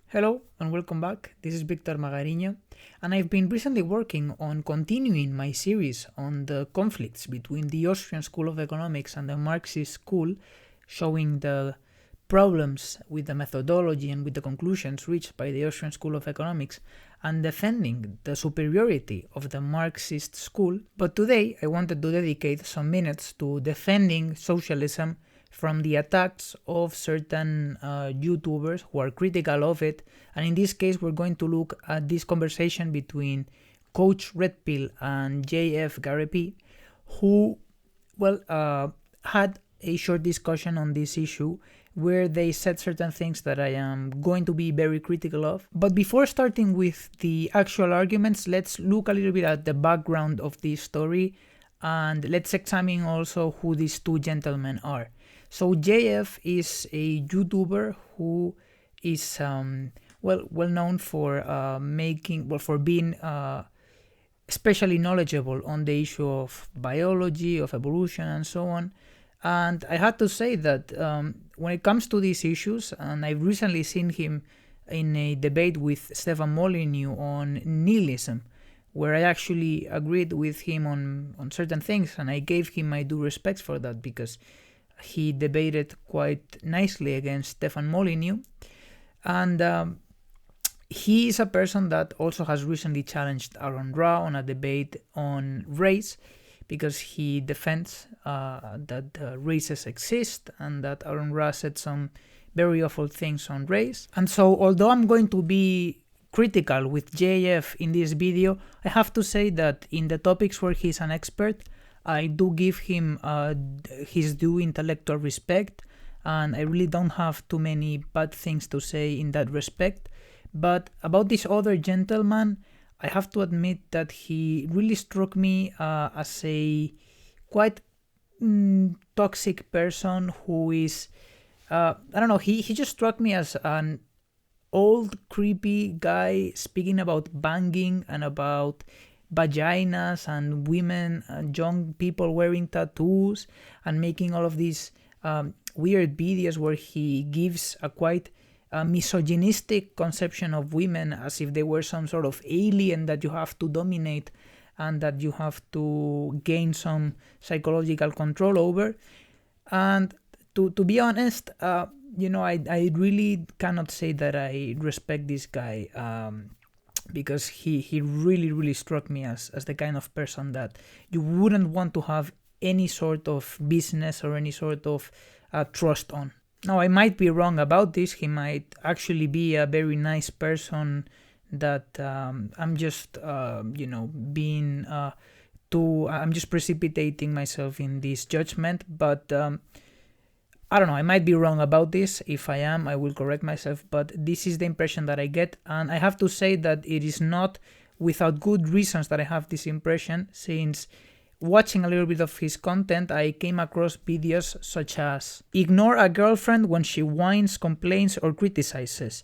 Hello and welcome back. This is Victor Magariño, and I've been recently working on continuing my series on the conflicts between the Austrian School of Economics and the Marxist school, showing the problems with the methodology and with the conclusions reached by the Austrian School of Economics, and defending the superiority of the Marxist school. But today I wanted to dedicate some minutes to defending socialism from the attacks of certain YouTubers who are critical of it. And in this case, we're going to look at this conversation between Coach Red Pill and JF Gariepy, who, had a short discussion on this issue where they said certain things that I am going to be very critical of. But before starting with the actual arguments, let's look a little bit at the background of this story, and let's examine also who these two gentlemen are. So JF is a YouTuber who is well known for being especially knowledgeable on the issue of biology, of evolution, and so on. And I had to say that when it comes to these issues, and I've recently seen him in a debate with Stefan Molyneux on nihilism, where I actually agreed with him on certain things, and I gave him my due respects for that because he debated quite nicely against Stefan Molyneux. And he is a person that also has recently challenged Aaron Ra on a debate on race, because he defends that races exist and that Aaron Ra said some very awful things on race. And so although I'm going to be critical with JF in this video, I have to say that in the topics where he's an expert, I do give him his due intellectual respect, and I really don't have too many bad things to say in that respect. But about this other gentleman, I have to admit that he really struck me as a quite toxic person who is, I don't know, he just struck me as an old creepy guy speaking about banging and about vaginas and women and young people wearing tattoos and making all of these weird videos where he gives a quite misogynistic conception of women as if they were some sort of alien that you have to dominate and that you have to gain some psychological control over. And to be honest, I really cannot say that I respect this guy, because he really struck me as the kind of person that you wouldn't want to have any sort of business or any sort of trust on. Now, I might be wrong about this. He might actually be a very nice person that I'm just, I'm just precipitating myself in this judgment. But I don't know, I might be wrong about this. If I am, I will correct myself, but this is the impression that I get, and I have to say that it is not without good reasons that I have this impression, since watching a little bit of his content, I came across videos such as: ignore a girlfriend when she whines, complains, or criticizes.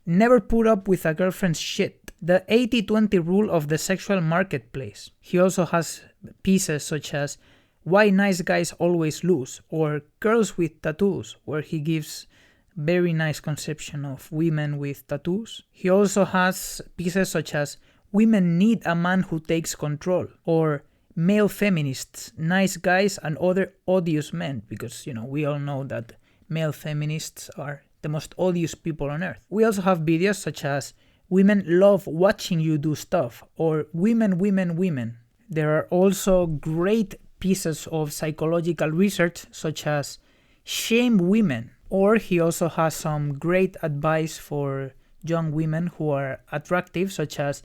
Never put up with a girlfriend's shit. The 80-20 rule of the sexual marketplace. He also has pieces such as why nice guys always lose, or girls with tattoos, where he gives very nice conception of women with tattoos. He also has pieces such as women need a man who takes control, or male feminists, nice guys and other odious men, because we all know that male feminists are the most odious people on earth. We also have videos such as women love watching you do stuff, or women. There are also great pieces of psychological research such as shame women, or he also has some great advice for young women who are attractive, such as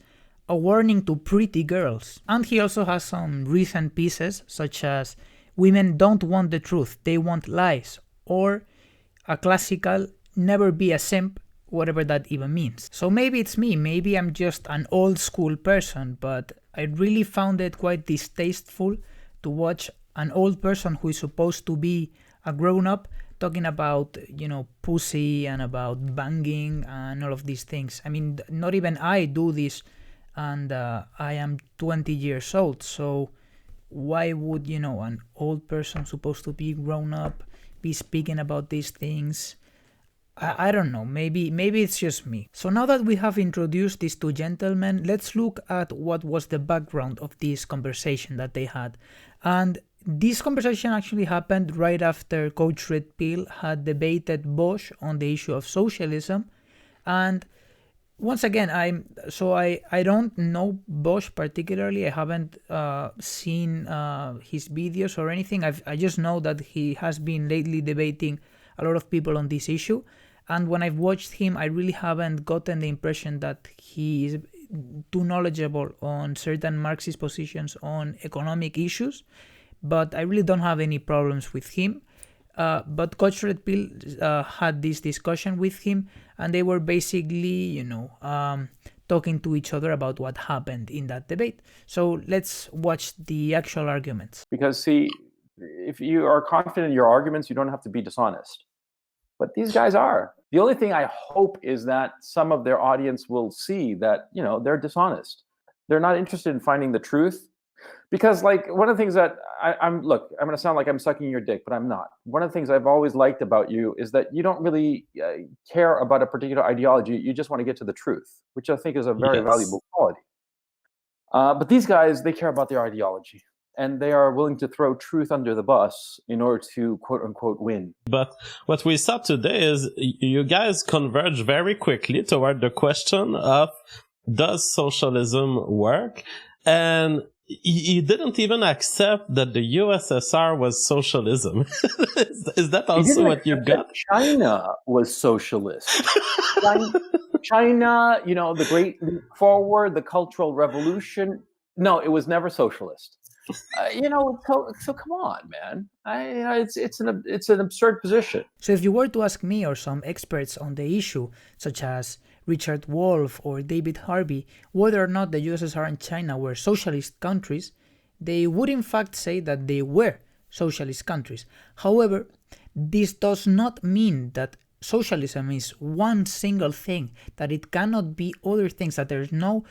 a warning to pretty girls. And he also has some recent pieces such as women don't want the truth, they want lies, or a classical never be a simp, whatever that even means. So maybe it's me, maybe I'm just an old school person, but I really found it quite distasteful to watch an old person who is supposed to be a grown-up talking about, pussy and about banging and all of these things. I mean, not even I do this, and I am 20 years old, so why would, an old person supposed to be grown up be speaking about these things? I don't know, maybe it's just me. So now that we have introduced these two gentlemen, let's look at what was the background of this conversation that they had. And this conversation actually happened right after Coach Red Pill had debated Bosch on the issue of socialism. And once again, I don't know Bosch particularly. I haven't seen his videos or anything. I just know that he has been lately debating a lot of people on this issue. And when I've watched him, I really haven't gotten the impression that he is too knowledgeable on certain Marxist positions on economic issues. But I really don't have any problems with him. But Coach Red Pill had this discussion with him, and they were basically, talking to each other about what happened in that debate. So let's watch the actual arguments. Because, see, if you are confident in your arguments, you don't have to be dishonest. But these guys are. The only thing I hope is that some of their audience will see that, they're dishonest. They're not interested in finding the truth. Because, one of the things that I'm going to sound like I'm sucking your dick, but I'm not. One of the things I've always liked about you is that you don't really care about a particular ideology. You just want to get to the truth, which I think is a very valuable quality. But these guys, they care about their ideology. And they are willing to throw truth under the bus in order to, quote unquote, win. But what we saw today is you guys converge very quickly toward the question of, does socialism work? And you didn't even accept that the USSR was socialism. Is that also what you got? China was socialist. China, the Great Leap Forward, the Cultural Revolution. No, it was never socialist. So come on, man. It's an absurd position. So if you were to ask me or some experts on the issue, such as Richard Wolff or David Harvey, whether or not the USSR and China were socialist countries, they would in fact say that they were socialist countries. However, this does not mean that socialism is one single thing, that it cannot be other things, that there's no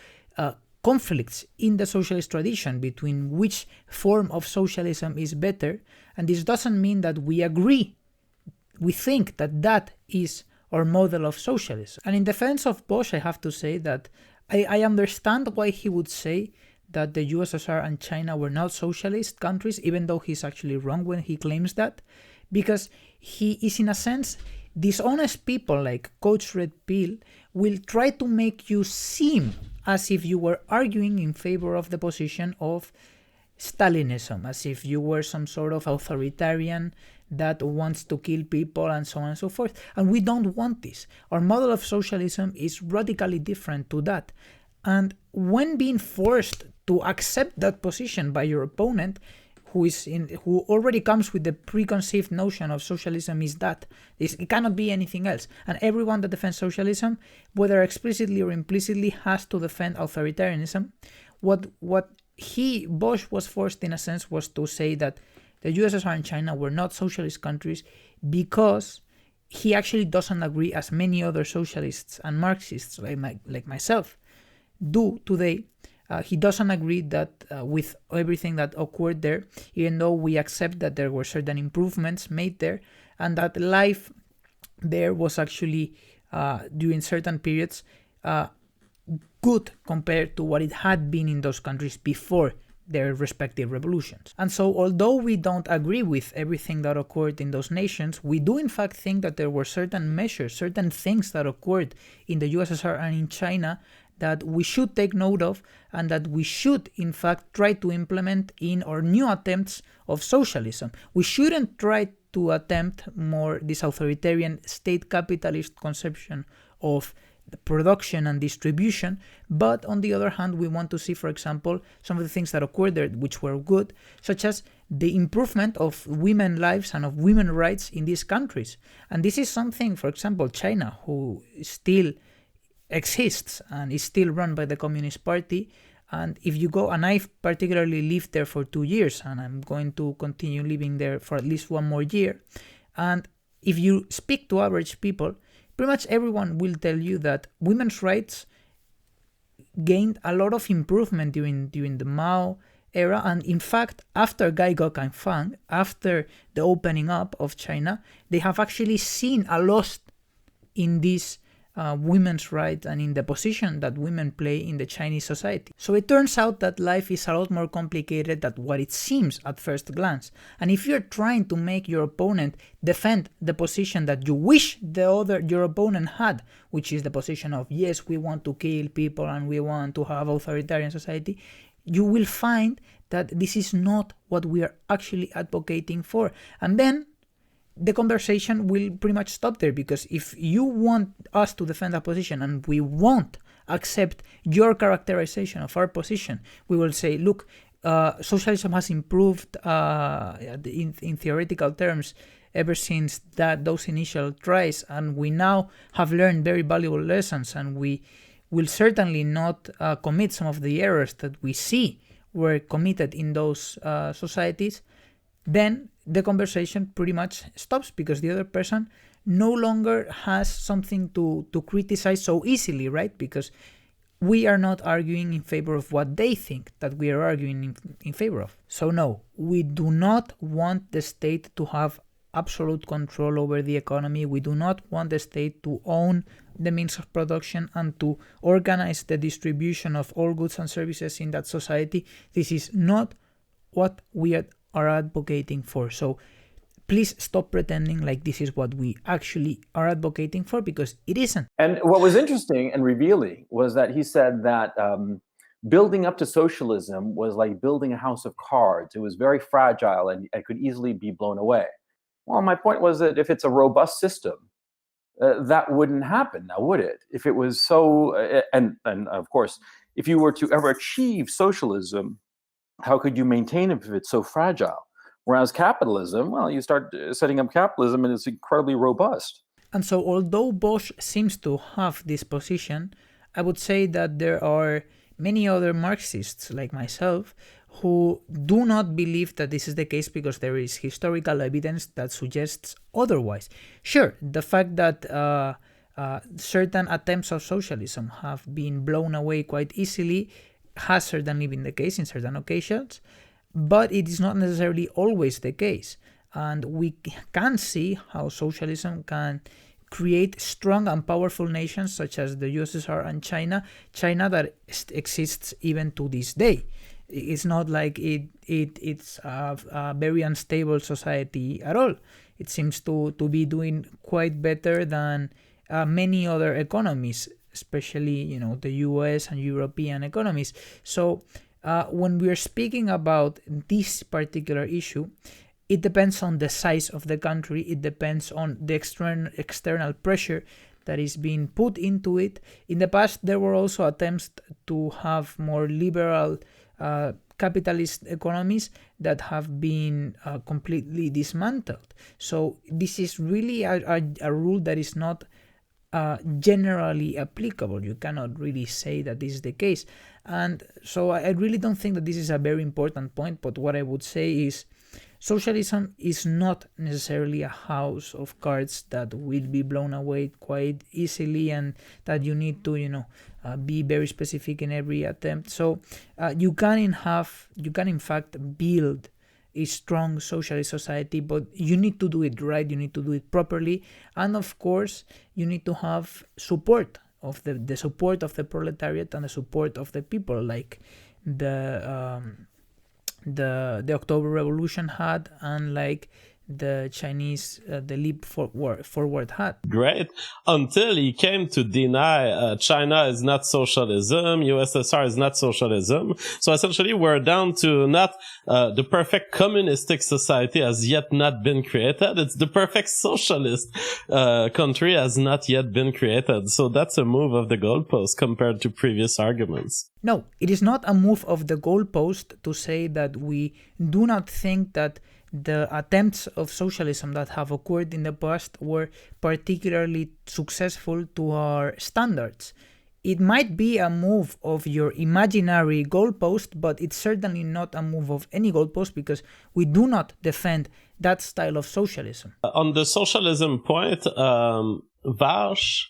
conflicts in the socialist tradition between which form of socialism is better, and this doesn't mean that we agree. We think that that is our model of socialism. And in defense of Bosch, I have to say that I understand why he would say that the USSR and China were not socialist countries, even though he's actually wrong when he claims that, because he is, in a sense, dishonest people like Coach Red Pill will try to make you seem as if you were arguing in favor of the position of Stalinism, as if you were some sort of authoritarian that wants to kill people and so on and so forth. And we don't want this. Our model of socialism is radically different to that. And when being forced to accept that position by your opponent, who already comes with the preconceived notion of socialism is that. It cannot be anything else. And everyone that defends socialism, whether explicitly or implicitly, has to defend authoritarianism. What Bosch was forced, in a sense, was to say that the USSR and China were not socialist countries because he actually doesn't agree, as many other socialists and Marxists like myself do today. He doesn't agree that with everything that occurred there, even though we accept that there were certain improvements made there, and that life there was actually, during certain periods, good compared to what it had been in those countries before their respective revolutions. And so, although we don't agree with everything that occurred in those nations, we do in fact think that there were certain measures, certain things that occurred in the USSR and in China that we should take note of, and that we should in fact try to implement in our new attempts of socialism. We shouldn't try to attempt more this authoritarian state capitalist conception of the production and distribution, but on the other hand, we want to see, for example, some of the things that occurred there which were good, such as the improvement of women's lives and of women's rights in these countries. And this is something, for example, China, who still exists and is still run by the Communist Party. And if you go, and I've particularly lived there for 2 years, and I'm going to continue living there for at least 1 more year. And if you speak to average people, pretty much everyone will tell you that women's rights gained a lot of improvement during the Mao era. And in fact, after Gai Gokang, after the opening up of China, they have actually seen a loss in this women's rights and in the position that women play in the Chinese society. So it turns out that life is a lot more complicated than what it seems at first glance. And if you're trying to make your opponent defend the position that you wish your opponent had, which is the position of, yes, we want to kill people and we want to have authoritarian society, you will find that this is not what we are actually advocating for. And then the conversation will pretty much stop there, because if you want us to defend a position and we won't accept your characterization of our position, we will say, look, socialism has improved in theoretical terms ever since those initial tries, and we now have learned very valuable lessons, and we will certainly not commit some of the errors that we see were committed in those societies. Then the conversation pretty much stops, because the other person no longer has something to criticize so easily, right? Because we are not arguing in favor of what they think that we are arguing in favor of. So no, we do not want the state to have absolute control over the economy. We do not want the state to own the means of production and to organize the distribution of all goods and services in that society. This is not what we are advocating for. So please stop pretending like this is what we actually are advocating for, because it isn't. And what was interesting and revealing was that he said that building up to socialism was like building a house of cards. It was very fragile and it could easily be blown away. Well, my point was that if it's a robust system, that wouldn't happen now, would it? If it was so, and of course, if you were to ever achieve socialism, how could you maintain it if it's so fragile? Whereas capitalism, well, you start setting up capitalism and it's incredibly robust. And so although Bosch seems to have this position, I would say that there are many other Marxists like myself who do not believe that this is the case, because there is historical evidence that suggests otherwise. Sure, the fact that certain attempts of socialism have been blown away quite easily has certainly been the case in certain occasions, but it is not necessarily always the case. And we can see how socialism can create strong and powerful nations such as the USSR and China that exists even to this day. It's not like it's a very unstable society at all. It seems to be doing quite better than many other economies, especially the US and European economies. So when we are speaking about this particular issue, it depends on the size of the country. It depends on the external pressure that is being put into it. In the past, there were also attempts to have more liberal capitalist economies that have been completely dismantled. So this is really a rule that is not generally applicable. You cannot really say that this is the case. And so I really don't think that this is a very important point, but what I would say is socialism is not necessarily a house of cards that will be blown away quite easily, and that you need to be very specific in every attempt. So you can in fact build a strong socialist society, but you need to do it right, you need to do it properly, and of course you need to have support of the support of the proletariat and the support of the people, like the October Revolution had, and like the Chinese the leap forward had. Great. Until he came to deny China is not socialism, USSR is not socialism. So essentially we're down to not the perfect communistic society has yet not been created. It's the perfect socialist country has not yet been created. So that's a move of the goalpost compared to previous arguments. No, it is not a move of the goalpost to say that we do not think that the attempts of socialism that have occurred in the past were particularly successful to our standards. It might be a move of your imaginary goalpost, but it's certainly not a move of any goalpost, because we do not defend that style of socialism. On the socialism point, Varsh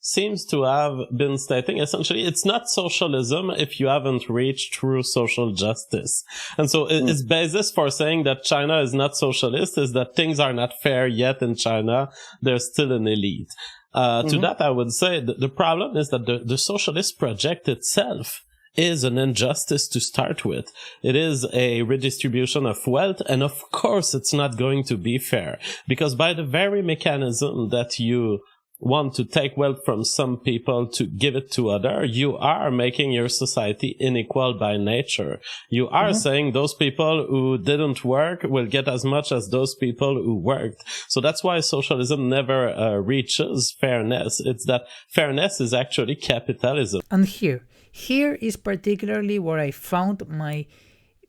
seems to have been stating essentially it's not socialism if you haven't reached true social justice. And so its basis for saying that China is not socialist is that things are not fair yet in China. There's still an elite. To that, I would say that the problem is that the socialist project itself is an injustice to start with. It is a redistribution of wealth, and of course it's not going to be fair, because by the very mechanism that you want to take wealth from some people to give it to other, you are making your society unequal by nature. You are saying those people who didn't work will get as much as those people who worked. So that's why socialism never reaches fairness. It's that fairness is actually capitalism. And here is particularly where I found my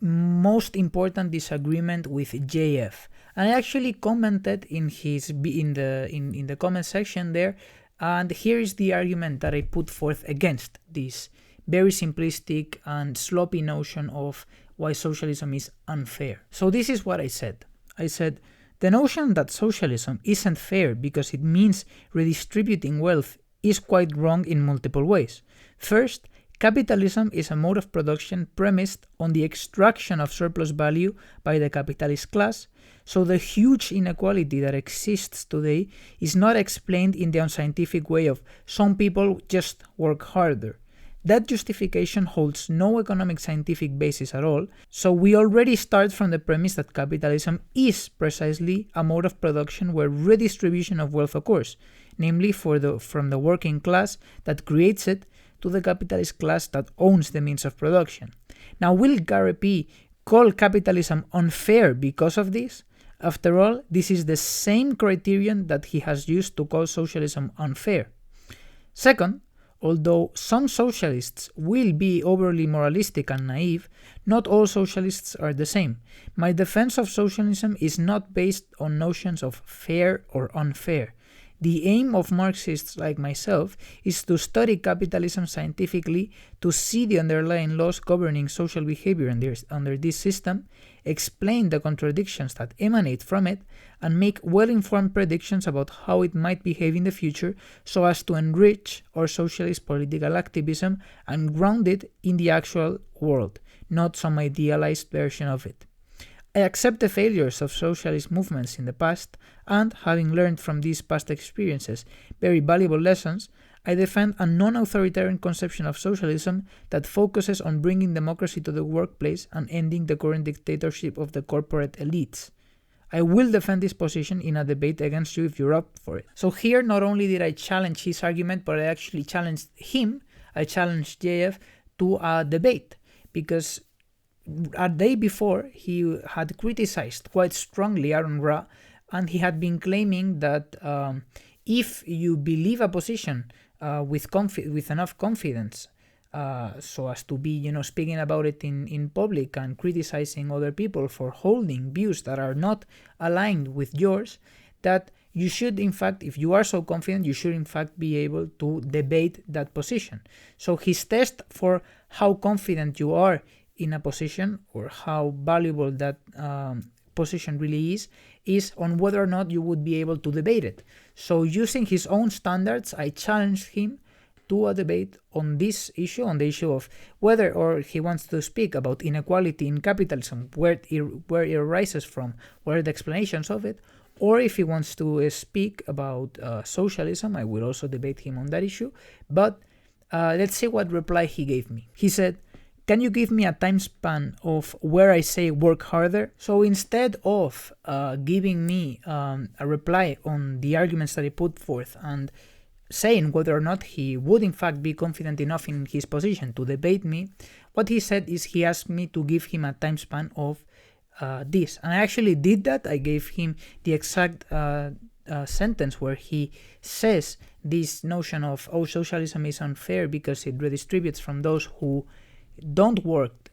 most important disagreement with JF. And I actually commented in the comment section there, and here is the argument that I put forth against this very simplistic and sloppy notion of why socialism is unfair. So this is what I said. I said, the notion that socialism isn't fair because it means redistributing wealth is quite wrong in multiple ways. First, capitalism is a mode of production premised on the extraction of surplus value by the capitalist class, so the huge inequality that exists today is not explained in the unscientific way of some people just work harder. That justification holds no economic scientific basis at all, so we already start from the premise that capitalism is precisely a mode of production where redistribution of wealth occurs, namely from the working class that creates it to the capitalist class that owns the means of production. Now, will Gariepy call capitalism unfair because of this? After all, this is the same criterion that he has used to call socialism unfair. Second, although some socialists will be overly moralistic and naive, not all socialists are the same. My defense of socialism is not based on notions of fair or unfair. The aim of Marxists like myself is to study capitalism scientifically, to see the underlying laws governing social behavior under this system, explain the contradictions that emanate from it, and make well-informed predictions about how it might behave in the future so as to enrich our socialist political activism and ground it in the actual world, not some idealized version of it. I accept the failures of socialist movements in the past, and, having learned from these past experiences very valuable lessons, I defend a non-authoritarian conception of socialism that focuses on bringing democracy to the workplace and ending the current dictatorship of the corporate elites. I will defend this position in a debate against you if you're up for it. So here, not only did I challenge his argument, but I actually challenged him, I challenged JF to a debate, because a day before, he had criticized quite strongly Aaron Ra, and he had been claiming that if you believe a position with enough confidence, so as to be, speaking about it in public and criticizing other people for holding views that are not aligned with yours, that you should, in fact, if you are so confident, you should, in fact, be able to debate that position. So his test for how confident you are in a position, or how valuable that position really is on whether or not you would be able to debate it. So using his own standards, I challenged him to a debate on this issue, on the issue of whether or he wants to speak about inequality in capitalism, where it arises from, what are the explanations of it, or if he wants to speak about socialism. I will also debate him on that issue, but let's see what reply he gave me. He said, "Can you give me a time span of where I say work harder?" So instead of giving me a reply on the arguments that I put forth and saying whether or not he would in fact be confident enough in his position to debate me, what he said is he asked me to give him a time span of this. And I actually did that. I gave him the exact sentence where he says this notion of, socialism is unfair because it redistributes from those who don't work,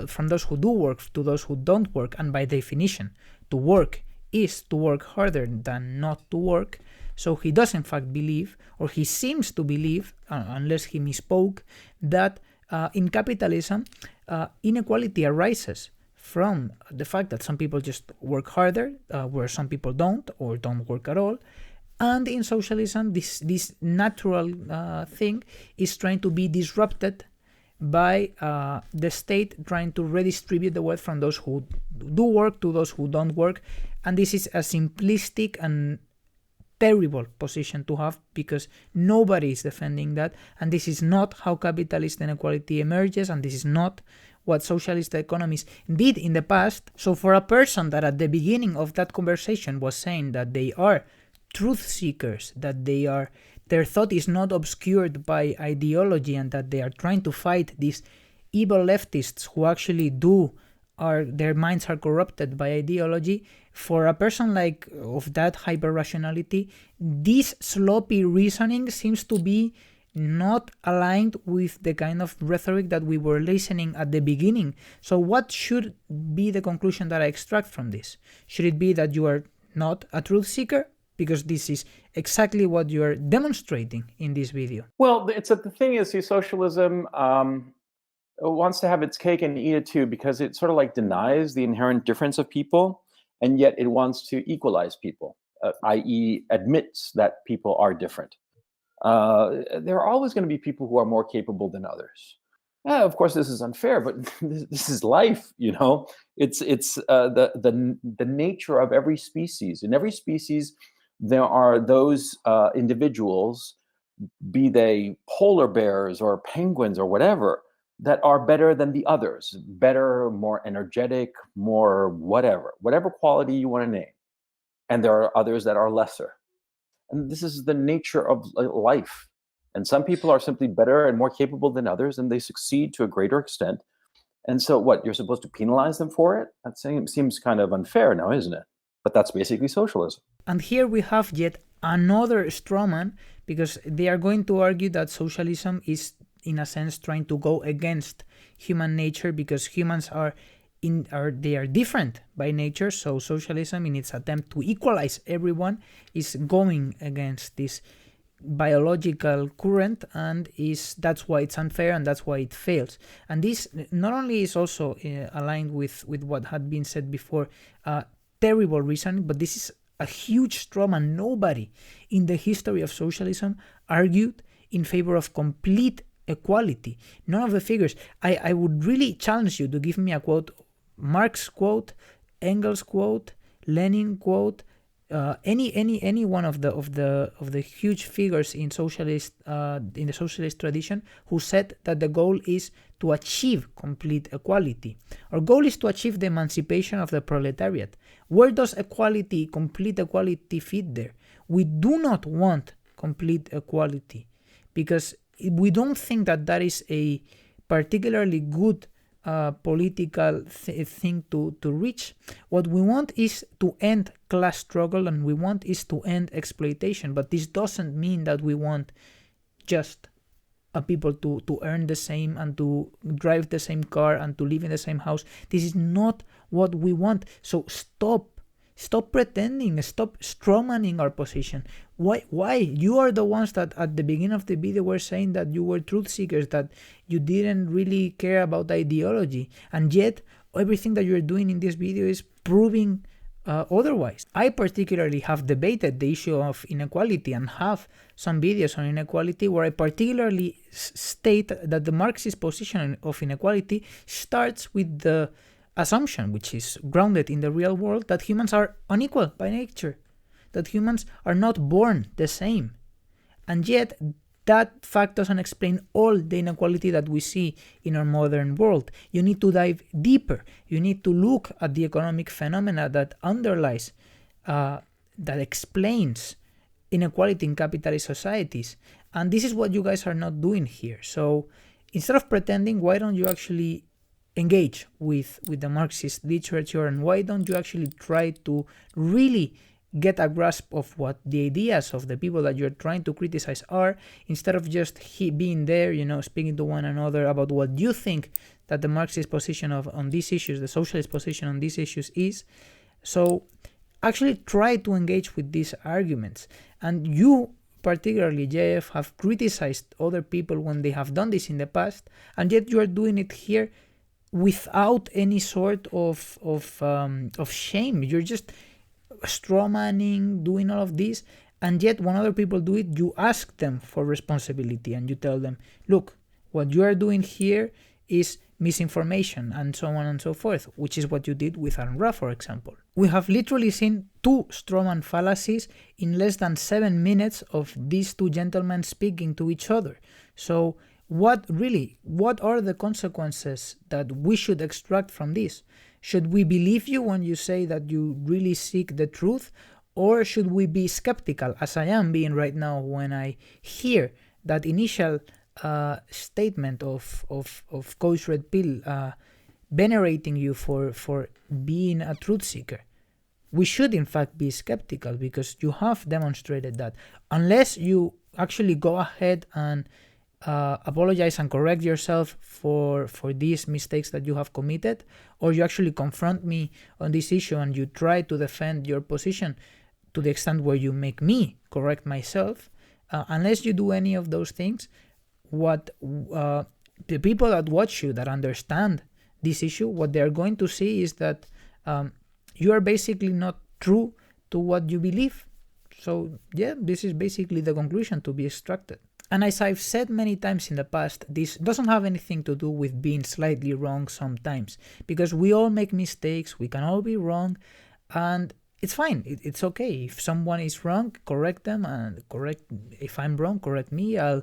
from those who do work to those who don't work, and by definition, to work is to work harder than not to work. So he does in fact believe, or he seems to believe, unless he misspoke, that in capitalism, inequality arises from the fact that some people just work harder, where some people don't, or don't work at all. And in socialism, this natural thing is trying to be disrupted by the state trying to redistribute the wealth from those who do work to those who don't work. And this is a simplistic and terrible position to have, because nobody is defending that, and this is not how capitalist inequality emerges, and this is not what socialist economies did in the past. So for a person that at the beginning of that conversation was saying that they are truth seekers, that their thought is not obscured by ideology, and that they are trying to fight these evil leftists who actually their minds are corrupted by ideology, for a person like of that hyper rationality, this sloppy reasoning seems to be not aligned with the kind of rhetoric that we were listening at the beginning. So what should be the conclusion that I extract from this? Should it be that you are not a truth seeker? Because this is exactly what you are demonstrating in this video. Well, the thing is, see, socialism wants to have its cake and eat it too, because it sort of like denies the inherent difference of people, and yet it wants to equalize people, i.e. admits that people are different. There are always going to be people who are more capable than others. Of course, this is unfair, but this is life. It's the nature of every species. In every species, there are those individuals, be they polar bears or penguins or whatever, that are better than the others, better, more energetic, more whatever quality you want to name. And there are others that are lesser. And this is the nature of life. And some people are simply better and more capable than others, and they succeed to a greater extent. And so what, you're supposed to penalize them for it? That seems kind of unfair now, isn't it? But that's basically socialism. And here we have yet another strawman, because they are going to argue that socialism is, in a sense, trying to go against human nature, because humans are different by nature. So socialism, in its attempt to equalize everyone, is going against this biological current, and that's why it's unfair, and that's why it fails. And this not only is also aligned with what had been said before, terrible reasoning, but this is a huge strawman. Nobody in the history of socialism argued in favor of complete equality. None of the figures. I would really challenge you to give me a quote, Marx quote, Engels quote, Lenin quote, any one of the huge figures in the socialist tradition who said that the goal is to achieve complete equality. Our goal is to achieve the emancipation of the proletariat. Where does complete equality fit there? We do not want complete equality, because we don't think that is a particularly good political thing to reach. What we want is to end class struggle, and we want is to end exploitation. But this doesn't mean that we want just people to earn the same and to drive the same car and to live in the same house. This is not what we want. So stop pretending, stop strawmanning our position. Why? You are the ones that at the beginning of the video were saying that you were truth seekers, that you didn't really care about ideology, and yet everything that you're doing in this video is proving otherwise. I particularly have debated the issue of inequality and have some videos on inequality where I particularly state that the Marxist position of inequality starts with the assumption, which is grounded in the real world, that humans are unequal by nature, that humans are not born the same. And yet that fact doesn't explain all the inequality that we see in our modern world. You need to dive deeper. You need to look at the economic phenomena that underlies, that explains inequality in capitalist societies. And this is what you guys are not doing here. So instead of pretending, why don't you actually engage with the Marxist literature, and why don't you actually try to really get a grasp of what the ideas of the people that you're trying to criticize are, instead of just being there, speaking to one another about what you think that the Marxist position on these issues, the socialist position on these issues is. So actually try to engage with these arguments. And you, particularly JF, have criticized other people when they have done this in the past, and yet you are doing it here without any sort of shame. You're just strawmanning, doing all of this, and yet when other people do it, you ask them for responsibility, and you tell them, look, what you are doing here is misinformation, and so on and so forth, which is what you did with Unra, for example. We have literally seen 2 strawman fallacies in less than 7 minutes of these 2 gentlemen speaking to each other. So what are the consequences that we should extract from this? Should we believe you when you say that you really seek the truth, or should we be skeptical, as I am being right now when I hear that initial statement of Coach Red Pill venerating you for being a truth seeker? We should in fact be skeptical, because you have demonstrated that unless you actually go ahead and apologize and correct yourself for these mistakes that you have committed, or you actually confront me on this issue and you try to defend your position to the extent where you make me correct myself, unless you do any of those things, what the people that watch you, that understand this issue, what they're going to see is that you are basically not true to what you believe. So yeah, this is basically the conclusion to be extracted. And as I've said many times in the past, this doesn't have anything to do with being slightly wrong sometimes, because we all make mistakes, we can all be wrong, and it's fine, it's okay. If someone is wrong, correct them, and if I'm wrong, correct me. I'll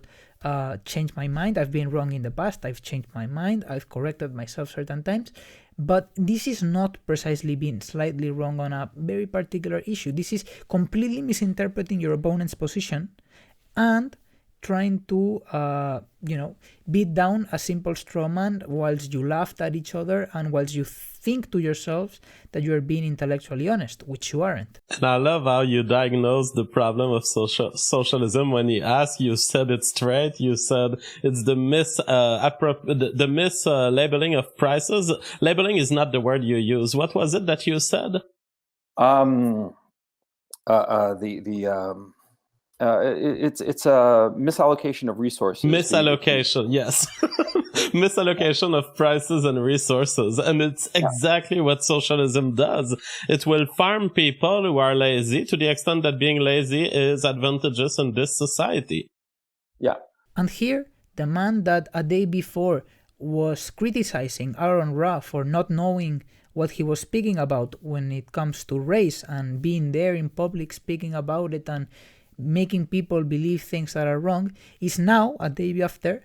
change my mind. I've been wrong in the past, I've changed my mind, I've corrected myself certain times, but this is not precisely being slightly wrong on a very particular issue. This is completely misinterpreting your opponent's position and trying to beat down a simple straw man whilst you laughed at each other and whilst you think to yourselves that you are being intellectually honest, which you aren't. And I love how you diagnosed the problem of socialism. When he asked, you said it straight. You said it's the mislabeling of prices. Labeling is not the word you use. What was it that you said? It's a misallocation of resources. Misallocation, yes. Misallocation of prices and resources. And it's exactly what socialism does. It will farm people who are lazy to the extent that being lazy is advantageous in this society. Yeah. And here, the man that a day before was criticizing Aaron Ra for not knowing what he was speaking about when it comes to race, and being there in public speaking about it and making people believe things that are wrong, is now, a day after,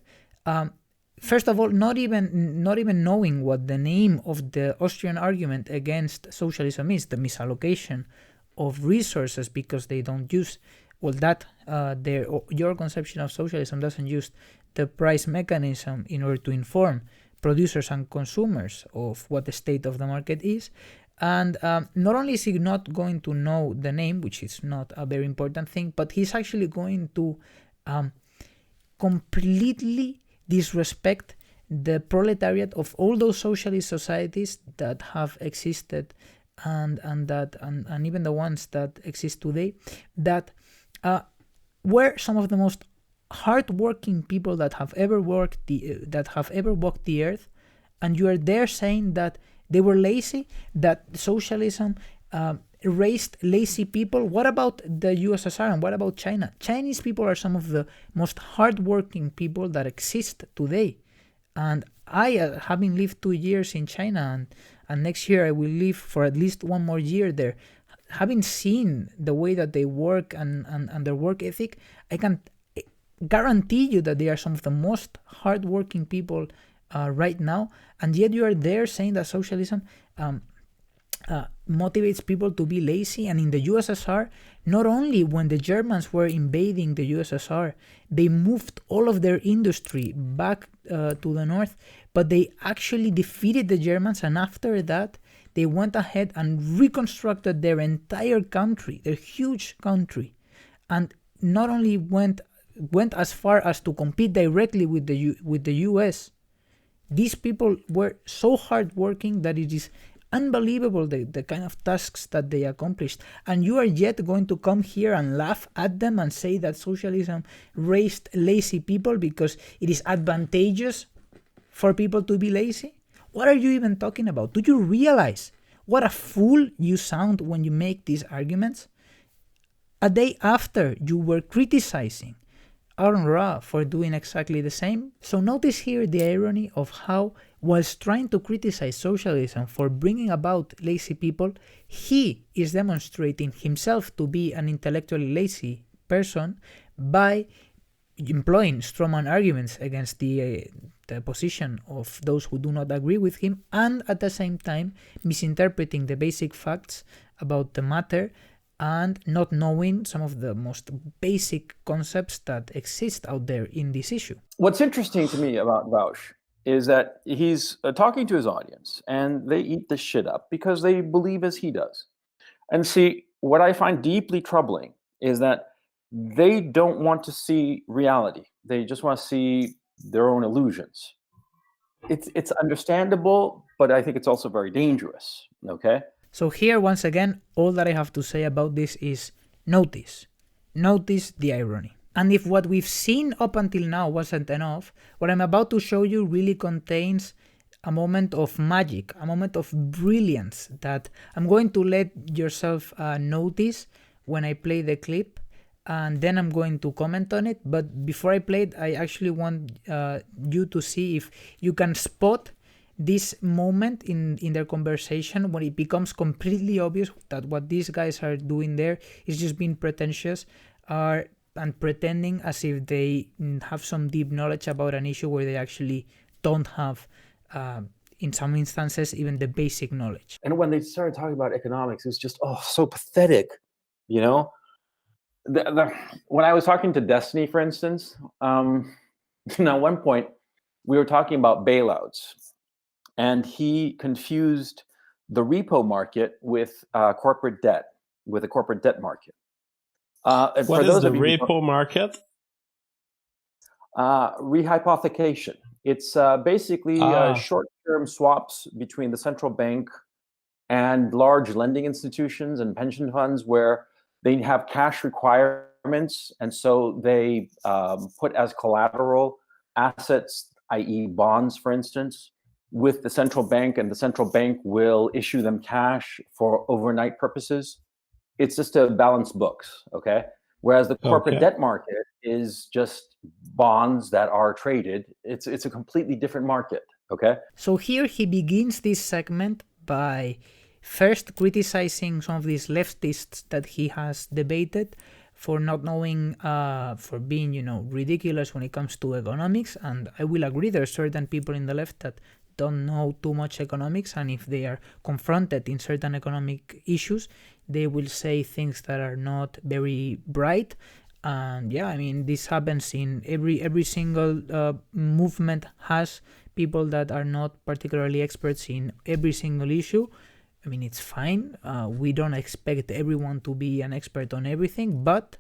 first of all, not even knowing what the name of the Austrian argument against socialism is, the misallocation of resources, because they don't use, well, that your conception of socialism doesn't use the price mechanism in order to inform producers and consumers of what the state of the market is. And not only is he not going to know the name, which is not a very important thing, but he's actually going to completely disrespect the proletariat of all those socialist societies that have existed and even the ones that exist today, that were some of the most hardworking people that have ever walked the earth, and you are there saying that they were lazy, that socialism raised lazy people. What about the USSR and what about China? Chinese people are some of the most hardworking people that exist today. And I, having lived 2 years in China, and next year I will live for at least 1 more year there, having seen the way that they work and their work ethic, I can guarantee you that they are some of the most hardworking people right now, and yet you are there saying that socialism motivates people to be lazy. And in the USSR, not only when the Germans were invading the USSR, they moved all of their industry back to the north, but they actually defeated the Germans, and after that, they went ahead and reconstructed their entire country, their huge country, and not only went as far as to compete directly with the US. These people were so hardworking that it is unbelievable the kind of tasks that they accomplished. And you are yet going to come here and laugh at them and say that socialism raised lazy people because it is advantageous for people to be lazy? What are you even talking about? Do you realize what a fool you sound when you make these arguments? A day after you were criticizing Aaron Ra for doing exactly the same. So notice here the irony of how, whilst trying to criticize socialism for bringing about lazy people, he is demonstrating himself to be an intellectually lazy person by employing strawman arguments against the position of those who do not agree with him, and at the same time misinterpreting the basic facts about the matter and not knowing some of the most basic concepts that exist out there in this issue. What's interesting to me about Vaush is that he's talking to his audience, and they eat this shit up because they believe as he does. And see, what I find deeply troubling is that they don't want to see reality. They just want to see their own illusions. It's understandable, but I think it's also very dangerous, okay? So here, once again, all that I have to say about this is notice the irony. And if what we've seen up until now wasn't enough, what I'm about to show you really contains a moment of magic, a moment of brilliance that I'm going to let yourself notice when I play the clip, and then I'm going to comment on it. But before I play it, I actually want you to see if you can spot this moment in their conversation when it becomes completely obvious that what these guys are doing there is just being pretentious and pretending as if they have some deep knowledge about an issue where they actually don't have, in some instances, even the basic knowledge. And when they started talking about economics, it's just, so pathetic, you know? When I was talking to Destiny, for instance, at one point we were talking about bailouts, and he confused the repo market with corporate debt, with a corporate debt market. What is the repo market? Rehypothecation. It's basically short-term swaps between the central bank and large lending institutions and pension funds where they have cash requirements, and so they put as collateral assets, i.e. bonds, for instance, with the central bank, and the central bank will issue them cash for overnight purposes. It's just to balance books, okay? Whereas the corporate debt market is just bonds that are traded. It's a completely different market, okay? So here he begins this segment by first criticizing some of these leftists that he has debated for not knowing, for being, ridiculous when it comes to economics. And I will agree, there are certain people in the left that don't know too much economics, and if they are confronted in certain economic issues, they will say things that are not very bright. And yeah, I mean, this happens in every single movement has people that are not particularly experts in every single issue. I mean, it's fine. We don't expect everyone to be an expert on everything, but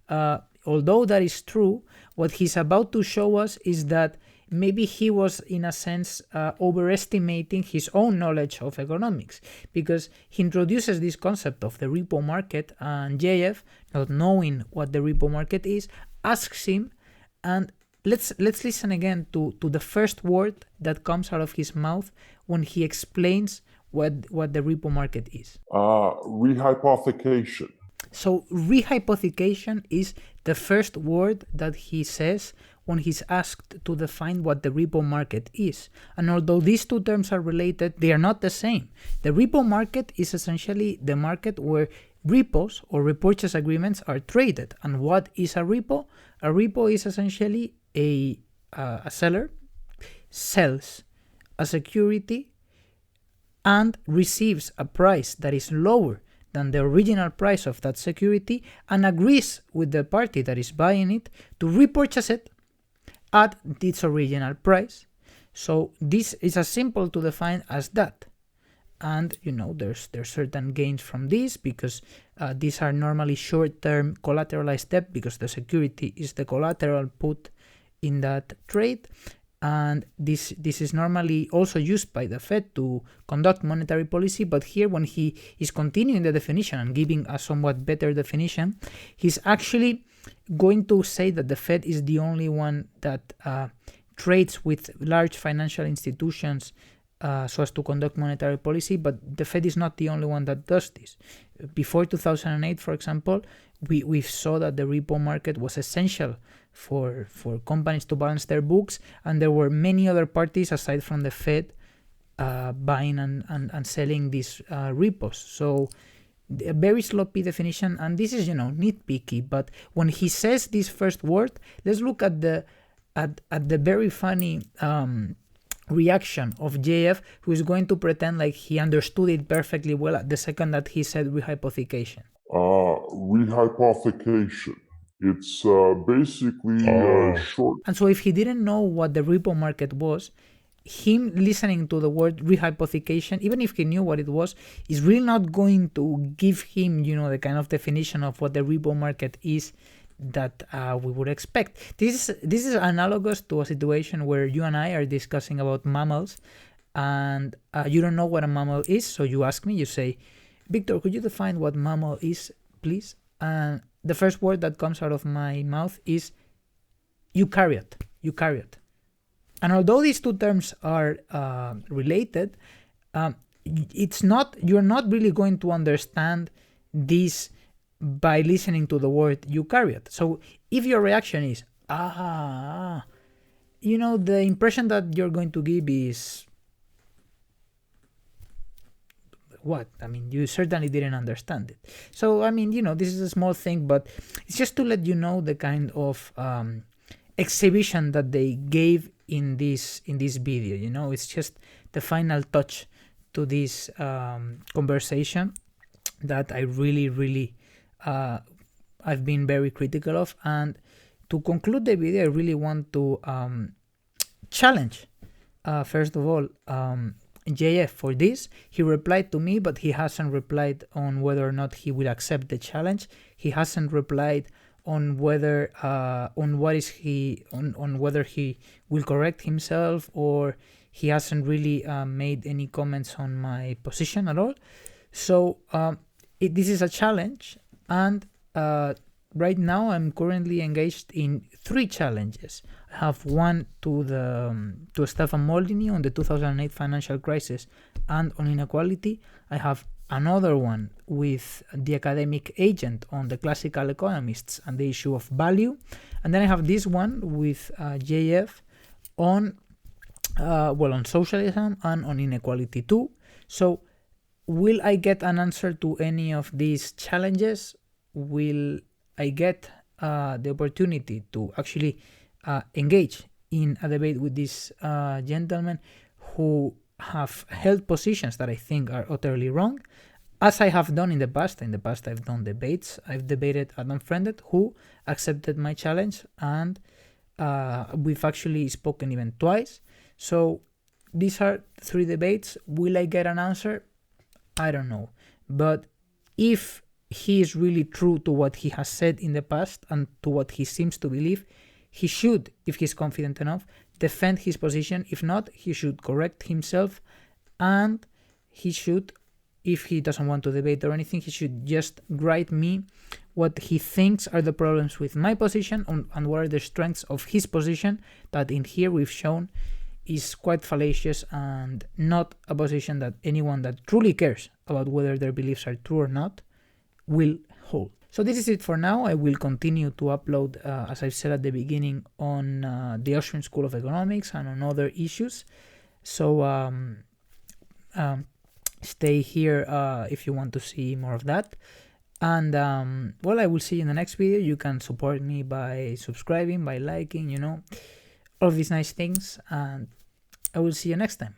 although that is true, what he's about to show us is that maybe he was, in a sense, overestimating his own knowledge of economics, because he introduces this concept of the repo market, and JF, not knowing what the repo market is, asks him, and let's listen again to the first word that comes out of his mouth when he explains what the repo market is. Rehypothecation. So rehypothecation is the first word that he says when he's asked to define what the repo market is. And although these two terms are related, they are not the same. The repo market is essentially the market where repos or repurchase agreements are traded. And what is a repo? A repo is essentially a seller sells a security and receives a price that is lower than the original price of that security and agrees with the party that is buying it to repurchase it at its original price. So this is as simple to define as that. And there's certain gains from this, because these are normally short-term collateralized debt, because the security is the collateral put in that trade. And this is normally also used by the Fed to conduct monetary policy. But here, when he is continuing the definition and giving a somewhat better definition, he's actually going to say that the Fed is the only one that trades with large financial institutions so as to conduct monetary policy, but the Fed is not the only one that does this. Before 2008, for example, we saw that the repo market was essential for companies to balance their books, and there were many other parties aside from the Fed buying and selling these repos. So a very sloppy definition, and this is nitpicky, but when he says this first word, let's look at the very funny reaction of JF, who is going to pretend like he understood it perfectly well at the second that he said rehypothecation. Rehypothecation. It's basically short. And so if he didn't know what the repo market was, him listening to the word rehypothecation, even if he knew what it was, is really not going to give him, the kind of definition of what the repo market is that we would expect. This is analogous to a situation where you and I are discussing about mammals, and you don't know what a mammal is, so you ask me, you say, Victor, could you define what mammal is, please? And the first word that comes out of my mouth is eukaryote. And although these two terms are related, you're not really going to understand this by listening to the word eukaryote. So if your reaction is, the impression that you're going to give is what? I mean, you certainly didn't understand it. So, I mean, this is a small thing, but it's just to let you know the kind of exhibition that they gave in this video. It's just the final touch to this conversation that I really I've been very critical of. And to conclude the video, I really want to challenge first of all JF for this. He replied to me, but he hasn't replied on whether or not he will accept the challenge. He hasn't replied on whether whether he will correct himself, or he hasn't really made any comments on my position at all. So this is a challenge, and right now I'm currently engaged in 3 challenges. I have one to Stefan Molyneux on the 2008 financial crisis and on inequality. I have another one with the academic agent on the classical economists and the issue of value. And then I have this one with JF on socialism and on inequality too. So will I get an answer to any of these challenges? Will I get the opportunity to actually engage in a debate with these gentlemen who have held positions that I think are utterly wrong, as I have done in the past. In the past, I've done debates. I've debated Adam Friended, who accepted my challenge, and we've actually spoken even twice. So these are 3 debates. Will I get an answer? I don't know. But if he is really true to what he has said in the past and to what he seems to believe, he should, if he's confident enough, defend his position. If not, he should correct himself, and he should, if he doesn't want to debate or anything, he should just write me what he thinks are the problems with my position and what are the strengths of his position, that in here we've shown is quite fallacious and not a position that anyone that truly cares about whether their beliefs are true or not will hold. So this is it for now. I will continue to upload, as I've said at the beginning, on the Austrian School of Economics and on other issues. So stay here if you want to see more of that. And I will see you in the next video. You can support me by subscribing, by liking, all of these nice things. And I will see you next time.